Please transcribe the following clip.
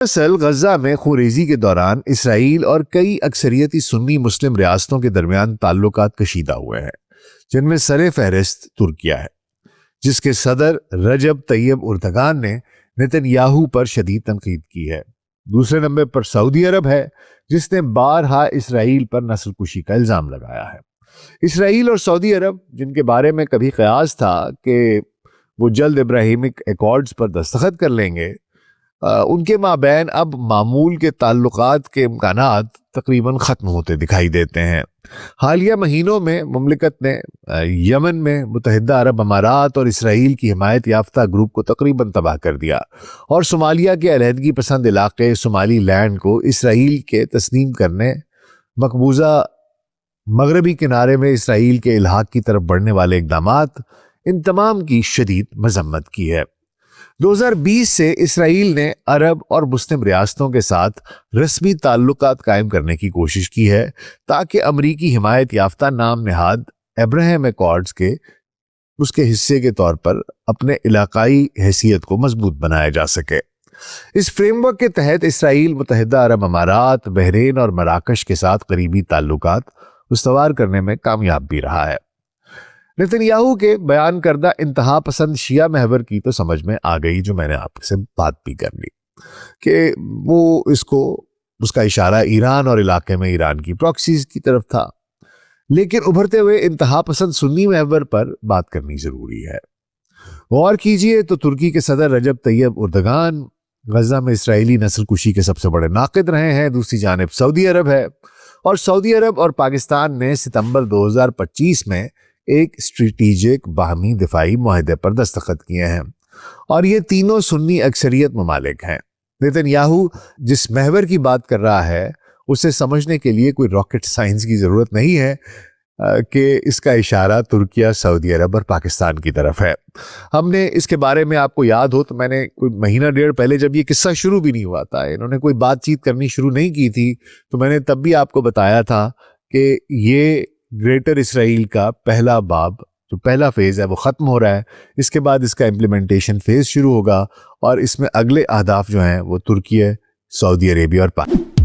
دراصل غزہ میں خونریزی کے دوران اسرائیل اور کئی اکثریتی سنی مسلم ریاستوں کے درمیان تعلقات کشیدہ ہوئے ہیں، جن میں سر فہرست ترکیہ ہے، جس کے صدر رجب طیب اردگان نے نتن یاہو پر شدید تنقید کی ہے۔ دوسرے نمبر پر سعودی عرب ہے، جس نے بارہا اسرائیل پر نسل کشی کا الزام لگایا ہے۔ اسرائیل اور سعودی عرب، جن کے بارے میں کبھی قیاس تھا کہ وہ جلد ابراہیمک ایکارڈز پر دستخط کر لیں گے، ان کے مابین اب معمول کے تعلقات کے امکانات تقریباً ختم ہوتے دکھائی دیتے ہیں۔ حالیہ مہینوں میں مملکت نے یمن میں متحدہ عرب امارات اور اسرائیل کی حمایت یافتہ گروپ کو تقریباً تباہ کر دیا، اور صومالیہ کے علیحدگی پسند علاقے صومالی لینڈ کو اسرائیل کے تسلیم کرنے، مقبوضہ مغربی کنارے میں اسرائیل کے الحاق کی طرف بڑھنے والے اقدامات، ان تمام کی شدید مذمت کی ہے۔ 2020 سے اسرائیل نے عرب اور مسلم ریاستوں کے ساتھ رسمی تعلقات قائم کرنے کی کوشش کی ہے تاکہ امریکی حمایت یافتہ نام نہاد ابراہیم ایکارڈز کے اس کے حصے کے طور پر اپنے علاقائی حیثیت کو مضبوط بنایا جا سکے۔ اس فریم ورک کے تحت اسرائیل متحدہ عرب امارات، بحرین اور مراکش کے ساتھ قریبی تعلقات استوار کرنے میں کامیاب بھی رہا ہے۔ نتن یاہو کے بیان کردہ انتہا پسند شیعہ محور کی تو سمجھ میں آ گئی، جو میں نے آپ سے بات بھی کر لی، کہ وہ اس کا اشارہ ایران اور علاقے میں ایران کی پراکسیز کی طرف تھا، لیکن ابھرتے ہوئے انتہا پسند سنی محور پر بات کرنی ضروری ہے۔ غور کیجئے تو ترکی کے صدر رجب طیب اردگان غزہ میں اسرائیلی نسل کشی کے سب سے بڑے ناقد رہے ہیں، دوسری جانب سعودی عرب ہے، اور سعودی عرب اور پاکستان نے ستمبر 2025 میں ایک اسٹریٹیجک باہمی دفاعی معاہدے پر دستخط کیے ہیں، اور یہ تینوں سنی اکثریت ممالک ہیں۔ نتن یاہو جس محور کی بات کر رہا ہے، اسے سمجھنے کے لیے کوئی راکٹ سائنس کی ضرورت نہیں ہے کہ اس کا اشارہ ترکیہ، سعودی عرب اور پاکستان کی طرف ہے۔ ہم نے اس کے بارے میں، آپ کو یاد ہو تو میں نے کوئی مہینہ ڈیڑھ پہلے، جب یہ قصہ شروع بھی نہیں ہوا تھا، انہوں نے کوئی بات چیت کرنی شروع نہیں کی تھی، تو میں نے تب بھی آپ کو بتایا تھا کہ یہ گریٹر اسرائیل کا پہلا باب، جو پہلا فیز ہے، وہ ختم ہو رہا ہے۔ اس کے بعد اس کا امپلیمنٹیشن فیز شروع ہوگا، اور اس میں اگلے اہداف جو ہیں وہ ترکیہ، سعودی عربیہ اور پاکستان